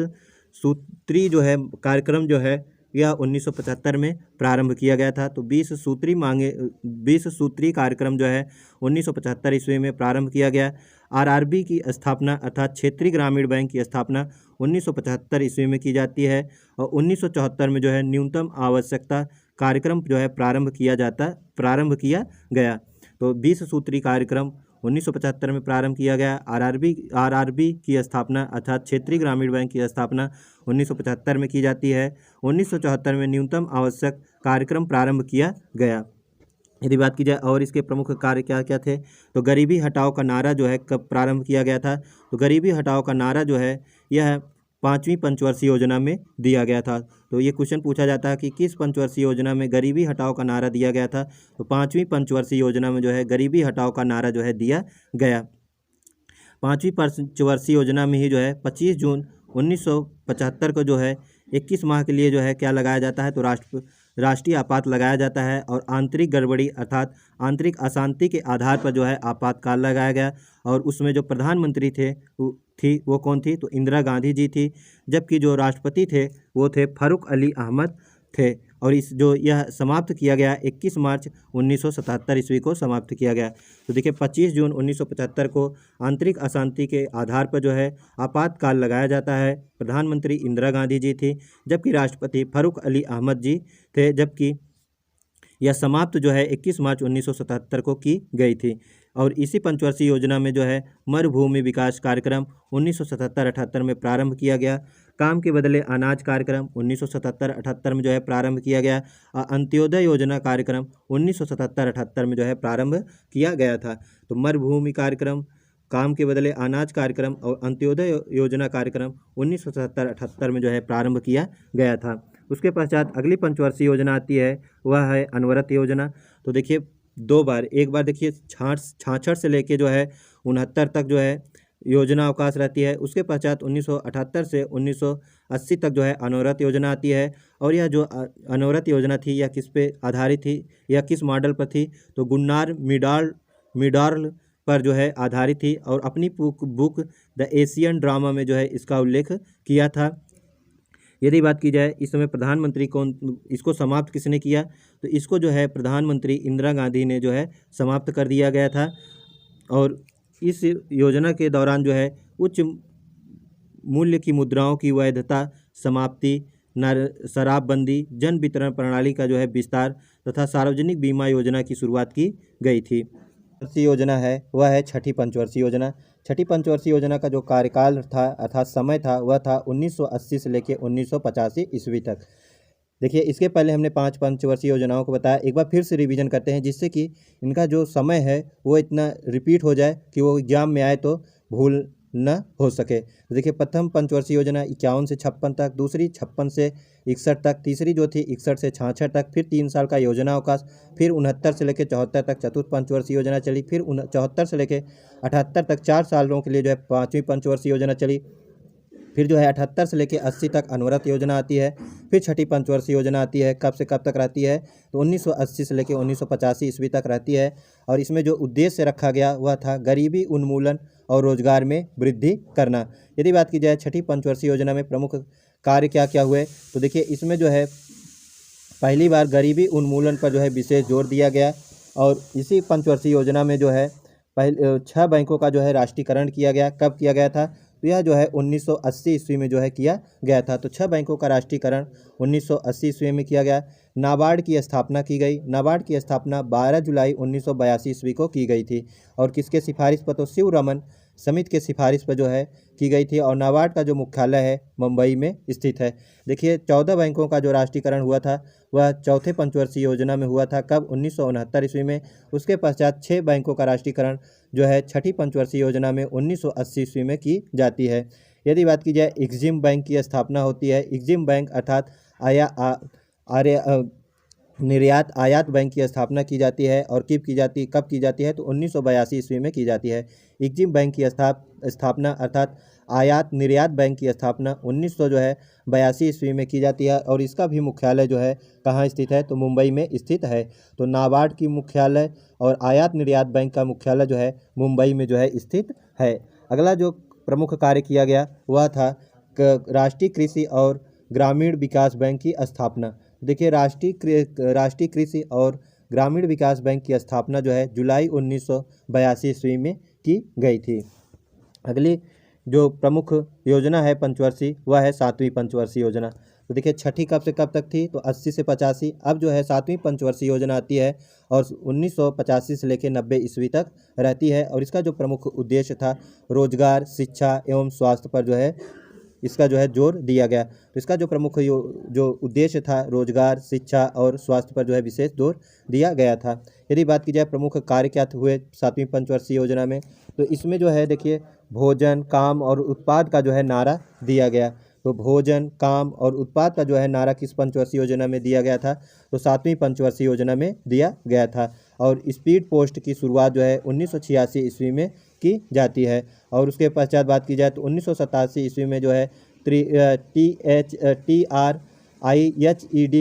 सूत्री जो है कार्यक्रम जो है यह 1975 में प्रारंभ किया गया था। तो 20 सूत्री कार्यक्रम जो है 1975 ईस्वी में प्रारंभ किया गया। RRB की स्थापना अर्थात क्षेत्रीय ग्रामीण बैंक की स्थापना 1975 ईस्वी में की जाती है और 1974 में जो है न्यूनतम आवश्यकता कार्यक्रम जो है प्रारंभ किया गया। तो 20 सूत्री कार्यक्रम 1975 में प्रारंभ किया गया। RRB की स्थापना अर्थात क्षेत्रीय ग्रामीण बैंक की स्थापना 1975 में की जाती है। 1974 में न्यूनतम आवश्यक कार्यक्रम प्रारंभ किया गया। यदि बात की जाए और इसके प्रमुख कार्य क्या क्या थे, तो गरीबी हटाओ का नारा जो है कब प्रारंभ किया गया था, तो गरीबी हटाओ का नारा जो है यह पाँचवीं पंचवर्षीय योजना में दिया गया था। तो ये क्वेश्चन पूछा जाता है कि किस पंचवर्षीय योजना में गरीबी हटाओ का नारा दिया गया था, तो पाँचवीं पंचवर्षीय योजना में जो है गरीबी हटाओ का नारा जो है दिया गया। पाँचवीं पंचवर्षीय योजना में ही जो है 25 जून 1975 को जो है 21 माह के लिए जो है क्या लगाया जाता है, तो राष्ट्रीय आपात लगाया जाता है और आंतरिक गड़बड़ी अर्थात आंतरिक अशांति के आधार पर जो है आपातकाल लगाया गया। और उसमें जो प्रधानमंत्री थी वो कौन थी, तो इंदिरा गांधी जी थी, जबकि जो राष्ट्रपति थे वो थे फारूक अली अहमद थे। और यह समाप्त किया गया 21 मार्च 1977 ईस्वी को समाप्त किया गया। तो देखिए 25 जून 1975 को आंतरिक अशांति के आधार पर जो है आपातकाल लगाया जाता है। प्रधानमंत्री इंदिरा गांधी जी थी, जबकि राष्ट्रपति फारूक अली अहमद जी थे, जबकि यह समाप्त जो है 21 मार्च 1977 को की गई थी। और इसी पंचवर्षीय योजना में जो है मरुभूमि विकास कार्यक्रम 1977-78 में प्रारंभ किया गया। काम के बदले अनाज कार्यक्रम 1977-78 में जो है प्रारंभ किया गया। अंत्योदय योजना कार्यक्रम 1977-78 में जो है प्रारंभ किया गया था। तो मरुभूमि कार्यक्रम, काम के बदले अनाज कार्यक्रम और अंत्योदय योजना कार्यक्रम 1977-78 में जो है प्रारंभ किया गया था। उसके पश्चात अगली पंचवर्षीय योजना आती है, वह है अनवरत योजना। तो देखिए दो बार, एक बार देखिए 66 से लेके जो है 69 तक जो है योजना अवकाश रहती है। उसके पश्चात 1978 से 1980 तक जो है अनवरत योजना आती है। और यह जो अनवरत योजना थी यह किस पे आधारित थी, यह किस मॉडल पर थी, तो गुन्नार मिडार्ल पर जो है आधारित थी। और अपनी बुक द एशियन ड्रामा में जो है इसका उल्लेख किया था। यदि बात की जाए इस समय प्रधानमंत्री कौन, इसको समाप्त किसने किया, तो इसको जो है प्रधानमंत्री इंदिरा गांधी ने जो है समाप्त कर दिया गया था। और इस योजना के दौरान जो है उच्च मूल्य की मुद्राओं की वैधता समाप्ति, शराबबंदी, जन वितरण प्रणाली का जो है विस्तार तथा सार्वजनिक बीमा योजना की शुरुआत की गई थी। योजना है वह है छठी पंचवर्षीय योजना। छठी पंचवर्षीय योजना का जो कार्यकाल था अर्थात समय था वह था 1980 से लेकर 1985 ईस्वी तक। देखिए इसके पहले हमने 5 पंचवर्षीय योजनाओं को बताया, एक बार फिर से रिवीजन करते हैं जिससे कि इनका जो समय है वो इतना रिपीट हो जाए कि वो एग्जाम में आए तो भूल न हो सके। तो देखिए प्रथम पंचवर्षीय योजना 51 से 56 तक, दूसरी 56 से 61 तक, तीसरी जो थी 61 से 66 तक, फिर 3 साल का योजना अवकाश, फिर 69 से लेकर 74 तक चतुर्थ पंचवर्षीय योजना चली, फिर 74 से लेकर 78 तक 4 सालों के लिए जो है 5वीं पंचवर्षीय योजना चली, फिर जो है 78 से लेकर 80 तक अनवरत योजना आती है, फिर छठी पंचवर्षीय योजना आती है। कब से कब तक रहती है, तो 1980 से लेकर 1985 ईस्वी तक रहती है। और इसमें जो उद्देश्य रखा गया वह था गरीबी उन्मूलन और रोजगार में वृद्धि करना। यदि बात की जाए छठी पंचवर्षीय योजना में प्रमुख कार्य क्या क्या हुए, तो देखिए इसमें जो है पहली बार गरीबी उन्मूलन पर जो है विशेष जोर दिया गया। और इसी पंचवर्षीय योजना में जो है पहले 6 बैंकों का जो है राष्ट्रीयकरण किया गया। कब किया गया था, तो यह जो है 1980 ईस्वी में जो है किया गया था। तो 6 बैंकों का राष्ट्रीयकरण 1980 ईस्वी में किया गया। नाबार्ड की स्थापना की गई। नाबार्ड की स्थापना 12 जुलाई 1982 ईस्वी को की गई थी। और किसके सिफारिश पर, तो शिवरमन समिति के सिफारिश पर जो है की गई थी। और नाबार्ड का जो मुख्यालय है मुंबई में स्थित है। देखिए 14 बैंकों का जो राष्ट्रीयकरण हुआ था वह चौथे पंचवर्षीय योजना में हुआ था। कब, 1969 ईस्वी में। उसके पश्चात 6 बैंकों का राष्ट्रीयकरण जो है छठी पंचवर्षीय योजना में 1980 ईस्वी में की जाती है। यदि बात की जाए एग्जिम बैंक की स्थापना होती है। एग्जिम बैंक अर्थात निर्यात आयात बैंक की स्थापना की जाती है। और कब की जाती है, तो 1982 ईस्वी में की जाती है। एग्जिम बैंक की स्थापना अर्थात आयात निर्यात बैंक की स्थापना 1982 ईस्वी में की जाती है। और इसका भी मुख्यालय जो है कहाँ स्थित है, तो मुंबई में स्थित है। तो नाबार्ड की मुख्यालय और आयात निर्यात बैंक का मुख्यालय जो है मुंबई में जो है स्थित है। अगला जो प्रमुख कार्य किया गया वह था राष्ट्रीय कृषि और ग्रामीण विकास बैंक की स्थापना। देखिए राष्ट्रीय कृषि और ग्रामीण विकास बैंक की स्थापना जो है जुलाई 1982 ईस्वी में की गई थी। अगली जो प्रमुख योजना है पंचवर्षीय वह है 7वीं पंचवर्षीय योजना। तो देखिए छठी कब से कब तक थी, तो 80 से 85। अब जो है 7वीं पंचवर्षीय योजना आती है और 1985 से लेकर 90 ईस्वी तक रहती है। और इसका जो प्रमुख उद्देश्य था रोजगार, शिक्षा एवं स्वास्थ्य पर जो है इसका जो है जोर दिया गया। तो इसका जो प्रमुख जो उद्देश्य था रोजगार, शिक्षा और स्वास्थ्य पर जो है विशेष जोर दिया गया था। यदि बात की जाए प्रमुख कार्य क्या हुए 7वीं पंचवर्षीय योजना में, तो इसमें जो है देखिए भोजन, काम और उत्पाद का जो है नारा दिया गया। तो भोजन, काम और उत्पाद का जो है नारा किस पंचवर्षीय योजना में दिया गया था, तो 7वीं पंचवर्षीय योजना में दिया गया था। और स्पीड पोस्ट की शुरुआत जो है 1986 ईस्वी में की जाती है। और उसके पश्चात बात की जाए तो 1987 ईस्वी में जो है TRIHED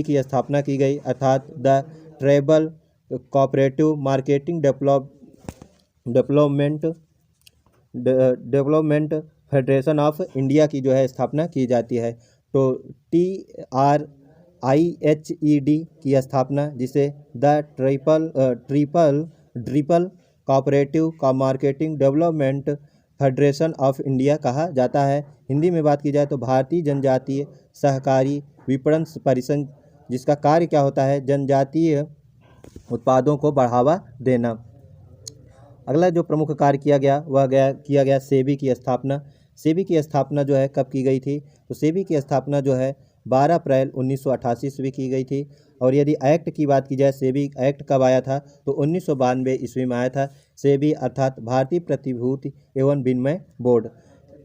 की स्थापना की गई अर्थात the tribal cooperative marketing development federation of India की जो है स्थापना की जाती है। तो TRIHED की स्थापना जिसे the triple cooperative marketing development federation of India कहा जाता है। हिंदी में बात की जाए तो भारतीय जनजातीय सहकारी विपणन परिसंघ, जिसका कार्य क्या होता है जनजातीय उत्पादों को बढ़ावा देना। अगला जो प्रमुख कार्य किया गया वह किया गया सेबी की स्थापना। सेबी की स्थापना जो है कब की गई थी, तो सेबी की स्थापना जो है 12 अप्रैल 1988 ईस्वी की गई थी। और यदि एक्ट की बात की जाए, सेबी एक्ट कब आया था, तो 1992 ईस्वी में आया था। सेबी अर्थात भारतीय प्रतिभूति एवं विनिमय बोर्ड।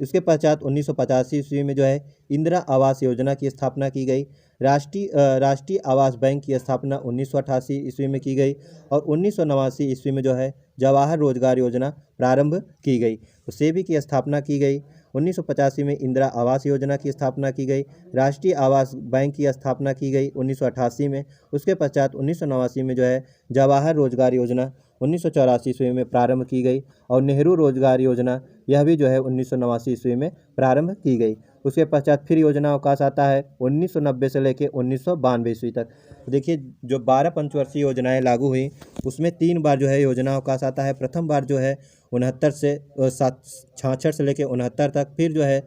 उसके पश्चात 1985 ईस्वी में जो है इंदिरा आवास योजना की स्थापना की गई। राष्ट्रीय आवास बैंक की स्थापना 1988 ईस्वी में की गई। और 1989 ईस्वी में जो है जवाहर रोजगार योजना प्रारंभ की गई। तो सेबी की स्थापना की गई। 1985 में इंदिरा आवास योजना की स्थापना की गई। राष्ट्रीय आवास बैंक की स्थापना की गई 1988 में। उसके पश्चात 1989 में जो है जवाहर रोजगार योजना 1984 ईस्वी में प्रारंभ की गई। और नेहरू रोजगार योजना यह भी जो है 1989 ईस्वी में प्रारंभ की गई। उसके पश्चात फिर योजना अवकाश आता है 1990 से लेकर 1992 ईस्वी तक। देखिए, जो 12 पंचवर्षीय योजनाएं लागू हुई उसमें 3 बार जो है योजना अवकाश आता है। प्रथम बार जो है 66 से लेकर 69 तक। फिर जो है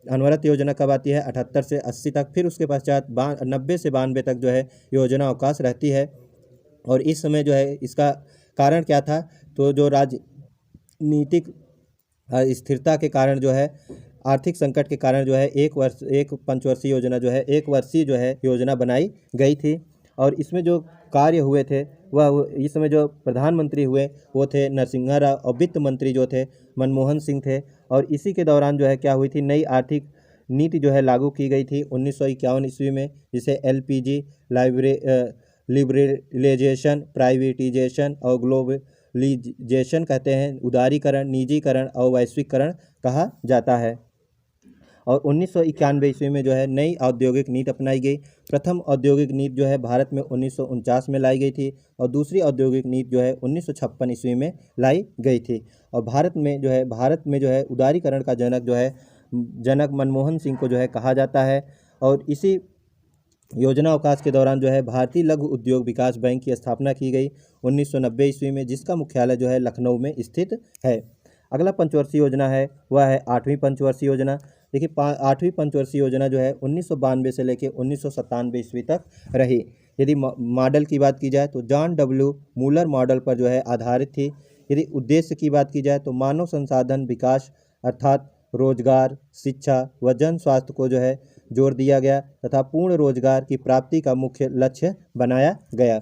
अनवरत योजना कब आती है 78 से 80 तक। फिर उसके पश्चात 90 से 92 तक जो है योजना अवकाश रहती है। और इस समय जो है इसका कारण क्या था, तो जो राजनीतिक स्थिरता के कारण जो है, आर्थिक संकट के कारण जो है एक पंचवर्षीय योजना जो है एक वर्षीय जो है योजना बनाई गई थी। और इसमें जो कार्य हुए थे वह इस समय जो प्रधानमंत्री हुए वो थे नरसिम्हा राव, और वित्त मंत्री जो थे मनमोहन सिंह थे। और इसी के दौरान जो है क्या हुई थी, नई आर्थिक नीति जो है लागू की गई थी 1951 ईस्वी में, जिसे LPG लिबरलाइजेशन, प्राइवेटाइजेशन और ग्लोबलाइजेशन कहते हैं। उदारीकरण, निजीकरण और वैश्वीकरण कहा जाता है। और 1991 ईस्वी में जो है नई औद्योगिक नीति अपनाई गई। प्रथम औद्योगिक नीति जो है भारत में 1949 में लाई गई थी। और दूसरी औद्योगिक नीति जो है 1956 ईस्वी में लाई गई थी। और भारत में जो है उदारीकरण का जनक मनमोहन सिंह को जो है कहा जाता है। और इसी योजना अवकाश के दौरान जो है भारतीय लघु उद्योग विकास बैंक की स्थापना की गई 1990 ईस्वी में, जिसका मुख्यालय जो है लखनऊ में स्थित है। अगला पंचवर्षीय योजना है वह है 8वीं पंचवर्षीय योजना। देखिए, 8वीं पंचवर्षीय योजना जो है 1992 से लेकर 1997 ईस्वी तक रही। यदि मॉडल की बात की जाए तो जॉन W मूलर मॉडल पर जो है आधारित थी। यदि उद्देश्य की बात की जाए तो मानव संसाधन विकास अर्थात रोजगार, शिक्षा व जन स्वास्थ्य को जो है जोर दिया गया तथा पूर्ण रोजगार की प्राप्ति का मुख्य लक्ष्य बनाया गया।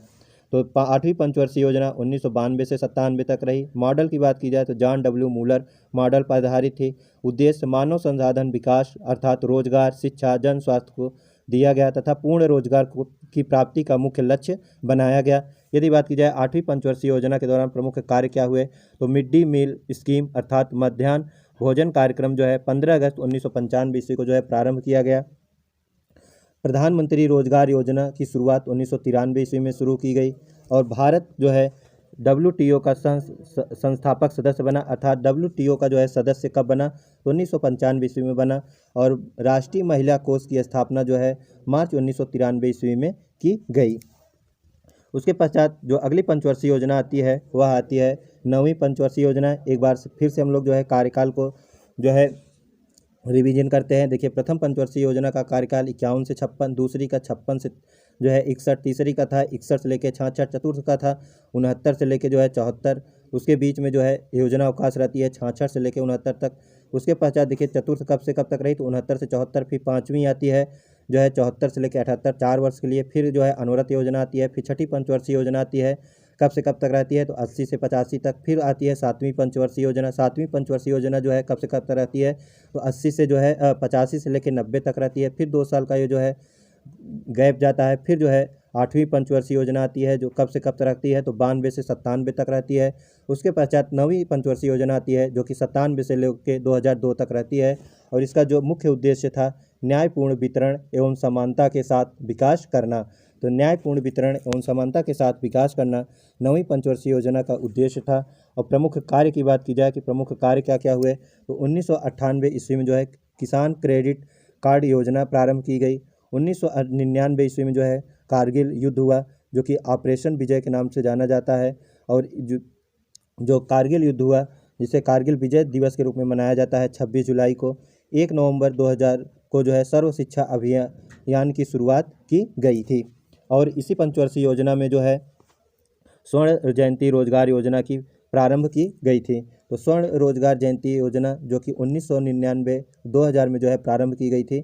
तो 8वीं पंचवर्षीय योजना 1992 से 97 तक रही। मॉडल की बात की जाए तो जॉन W मूलर मॉडल पर आधारित थी। उद्देश्य मानव संसाधन विकास अर्थात रोजगार, शिक्षा, जन स्वास्थ्य को दिया गया तथा पूर्ण रोजगार की प्राप्ति का मुख्य लक्ष्य बनाया गया। यदि बात की जाए 8वीं पंचवर्षीय योजना के दौरान प्रमुख कार्य क्या हुए, तो मिड डे मील स्कीम अर्थात मध्याह्न भोजन कार्यक्रम जो है 15 अगस्त 1995 ईस्वी को जो है प्रारंभ किया गया। प्रधानमंत्री रोजगार योजना की शुरुआत 1993 ईस्वी में शुरू की गई। और भारत जो है WTO का संस्थापक सदस्य बना, अर्थात WTO का जो है सदस्य कब बना, तो 1995 ईस्वी में बना। और राष्ट्रीय महिला कोष की स्थापना जो है मार्च 1993 ईस्वी में की गई। उसके पश्चात जो अगली पंचवर्षीय योजना आती है वह आती है 9वीं पंचवर्षीय योजना। एक बार फिर से हम लोग जो है कार्यकाल को जो है रिवीजन करते हैं। देखिए, प्रथम पंचवर्षीय योजना का कार्यकाल 51 से 56, दूसरी का 56 से जो है 61, तीसरी का था 61 से लेकर 66, चतुर्थ का था 69 से लेकर जो है 74। उसके बीच में जो है योजना अवकाश रहती है 66 से लेकर 69 तक। उसके पश्चात देखिए चतुर्थ कब से कब तक रही, तो 69 से 74। फिर 5वीं आती है जो है 74 से लेकर 78, 4 वर्ष के लिए। फिर जो है अनवरत योजना आती है। फिर 6ठी पंचवर्षीय योजना आती है, कब से कब तक रहती है, तो 80 से 85 तक। फिर आती है 7वीं पंचवर्षीय योजना। 7वीं पंचवर्षीय योजना जो है कब से कब तक रहती है, तो 80 से जो है 85 से लेकर 90 तक रहती है। फिर 2 साल का ये जो है गैप जाता है। फिर जो है 8वीं पंचवर्षीय योजना आती है जो कब से कब तक रहती है, तो 92 से 97 तक रहती है। उसके पश्चात 9वीं पंचवर्षीय योजना आती है जो कि 97 से लेकर 2002 तक रहती है। और इसका जो मुख्य उद्देश्य था न्यायपूर्ण वितरण एवं समानता के साथ विकास करना। तो न्यायपूर्ण वितरण एवं समानता के साथ विकास करना 9वीं पंचवर्षीय योजना का उद्देश्य था। और प्रमुख कार्य की बात की जाए कि प्रमुख कार्य क्या क्या हुए, तो 1998 ईस्वी में जो है किसान क्रेडिट कार्ड योजना प्रारंभ की गई। 1999 ईस्वी में जो है कारगिल युद्ध हुआ जो कि ऑपरेशन विजय के नाम से जाना जाता है। और जो कारगिल युद्ध हुआ जिसे कारगिल विजय दिवस के रूप में मनाया जाता है 26 जुलाई को। 1 नवंबर 2000 को जो है सर्व शिक्षा अभियान की शुरुआत की गई थी। और इसी पंचवर्षीय योजना में जो है स्वर्ण जयंती रोजगार योजना की प्रारंभ की गई थी। तो स्वर्ण रोजगार जयंती योजना जो कि 1999-2000 में जो है प्रारंभ की गई थी।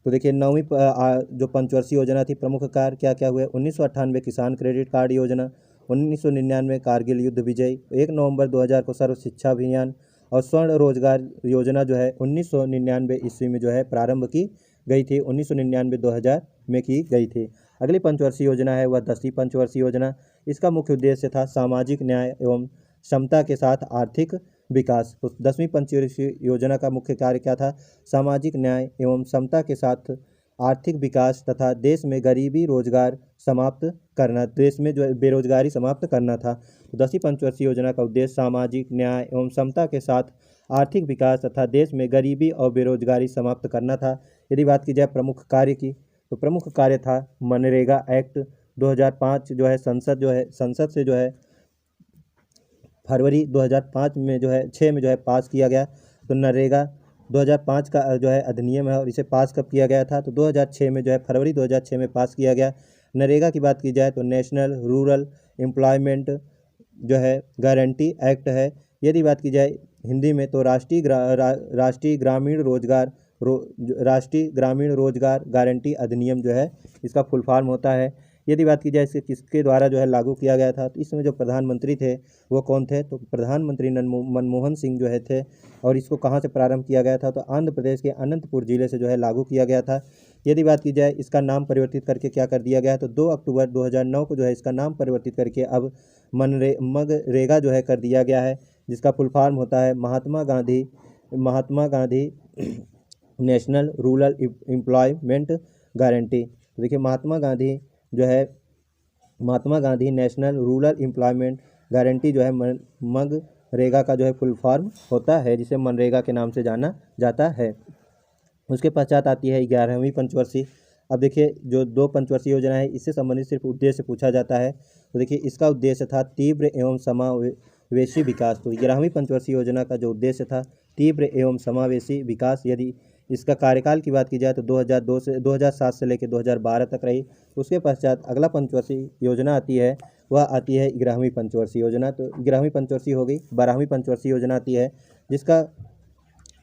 तो देखिए नौवीं जो पंचवर्षीय योजना थी, प्रमुख कार्य क्या क्या हुए। 1998 किसान क्रेडिट कार्ड योजना, 1999 कारगिल युद्ध विजय, 1 नवंबर 2000 को सर्व शिक्षा अभियान, और स्वर्ण रोजगार योजना जो है 1999 ईस्वी में जो है प्रारंभ की गई थी, 1999-2000 में की गई थी। अगली पंचवर्षीय योजना है वह 10वीं पंचवर्षीय योजना। इसका मुख्य उद्देश्य था सामाजिक न्याय एवं समता के साथ आर्थिक विकास। तो 10वीं पंचवर्षीय योजना का मुख्य कार्य क्या था? सामाजिक न्याय एवं समता के साथ आर्थिक विकास तथा देश में गरीबी रोजगार समाप्त करना, देश में जो बेरोजगारी समाप्त करना था। तो 10वीं पंचवर्षीय योजना का उद्देश्य सामाजिक न्याय एवं समता के साथ आर्थिक विकास तथा देश में गरीबी और बेरोजगारी समाप्त करना था। यदि बात की जाए प्रमुख कार्य की, तो प्रमुख कार्य था मनरेगा एक्ट 2005 जो है संसद से जो है फरवरी 2005 में जो है 6 में जो है पास किया गया। तो नरेगा 2005 का जो है अधिनियम है और इसे पास कब किया गया था? तो 2006 में जो है फरवरी 2006 में पास किया गया। नरेगा की बात की जाए तो नेशनल रूरल एम्प्लॉयमेंट जो है गारंटी एक्ट है। यदि बात की जाए हिंदी में तो राष्ट्रीय ग्रामीण रोजगार गारंटी अधिनियम जो है इसका फुल फॉर्म होता है। यदि बात की जाए इसे किसके द्वारा जो है लागू किया गया था, तो इसमें जो प्रधानमंत्री थे वो कौन थे? तो प्रधानमंत्री मनमोहन सिंह जो है थे। और इसको कहाँ से प्रारंभ किया गया था? तो आंध्र प्रदेश के अनंतपुर जिले से जो है लागू किया गया था। यदि बात की जाए इसका नाम परिवर्तित करके क्या कर दिया गया है? तो 2 अक्टूबर 2009 को जो है इसका नाम परिवर्तित करके अब मनरेगा जो है कर दिया गया है, जिसका फुल फॉर्म होता है Mahatma Gandhi national rural employment guarantee. तो देखिए Mahatma Gandhi national rural employment guarantee जो है मनरेगा का जो है फुल फॉर्म होता है, जिसे मनरेगा के नाम से जाना जाता है। उसके पश्चात आती है 11वीं पंचवर्षीय। अब देखिए जो 2 पंचवर्षीय योजना है इससे संबंधित सिर्फ उद्देश्य पूछा जाता है। तो देखिए इसका उद्देश्य था तीव्र एवं समावेशी विकास। तो 11वीं पंचवर्षीय योजना का जो उद्देश्य था तीव्र एवं समावेशी विकास। यदि इसका कार्यकाल की बात की जाए तो 2007 से लेकर 2012 तक रही। उसके पश्चात अगला पंचवर्षीय योजना आती है, वह आती है 11वीं पंचवर्षीय योजना। तो 11वीं पंचवर्षीय हो गई। 12वीं पंचवर्षीय योजना आती है जिसका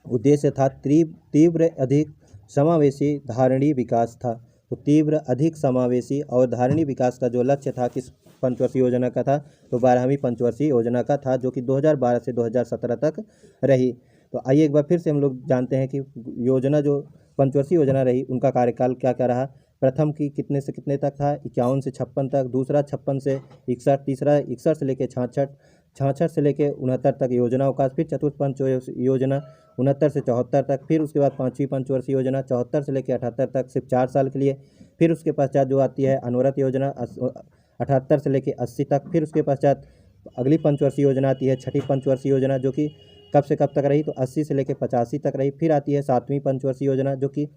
उद्देश्य था तीव्र अधिक समावेशी धारणीय विकास था। तो तीव्र अधिक समावेशी और धारणीय विकास का जो लक्ष्य था किस पंचवर्षीय योजना का था? तो 12वीं पंचवर्षीय योजना का था, जो कि 2012 से 2017 तक रही। तो आइए एक बार फिर से हम लोग जानते हैं कि योजना जो पंचवर्षीय योजना रही उनका कार्यकाल क्या क्या रहा। प्रथम की कितने से कितने तक था? 51 से 56 तक। दूसरा 56 से 61। तीसरा 61 से लेकर 66। 66 से लेकर 69 तक योजना अवकाश। फिर चतुर्थ पंच योजना 69 से 74 तक। फिर उसके बाद 5वीं पंचवर्षीय योजना 74 से लेकर 78 तक, सिर्फ 4 साल के लिए। फिर उसके पश्चात जो आती है अनवरत योजना 78 से लेकर 80 तक। फिर उसके पश्चात अगली पंचवर्षीय योजना आती है छठी पंचवर्षीय योजना, जो कि कब से कब तक रही? तो 80 से लेकर 85 तक रही। फिर आती है 7वीं पंचवर्षीय योजना, जो कि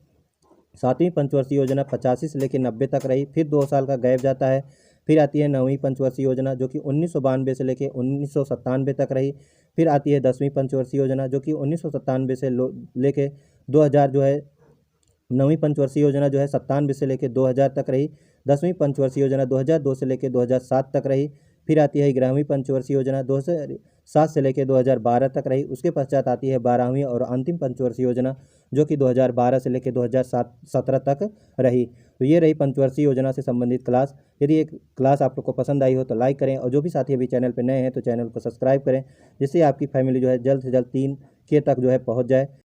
7वीं पंचवर्षीय योजना 85 से लेकर 90 तक रही। फिर 2 साल का गैप जाता है। फिर आती है 9वीं पंचवर्षीय योजना, जो कि 1992 से लेकर 1997 तक रही। फिर आती है 10वीं पंचवर्षीय योजना, जो कि 1997 से लेकर 2000 जो है 9वीं पंचवर्षीय योजना जो है 97 से लेकर 2000 तक रही। 10वीं पंचवर्षीय योजना 2002 से लेकर 2007 तक रही। फिर आती है 11वीं पंचवर्षीय योजना 2007 से लेकर 2012 तक रही। उसके पश्चात आती है 12वीं और अंतिम पंचवर्षीय योजना, जो कि 2012 से लेकर 2017 तक रही। तो ये रही पंचवर्षीय योजना से संबंधित क्लास। यदि एक क्लास आप लोग को पसंद आई हो तो लाइक करें, और जो भी साथी अभी चैनल पर नए हैं तो चैनल को सब्सक्राइब करें, जिससे आपकी फैमिली जो है जल्द से जल्द 3 के तक जो है पहुँच जाए।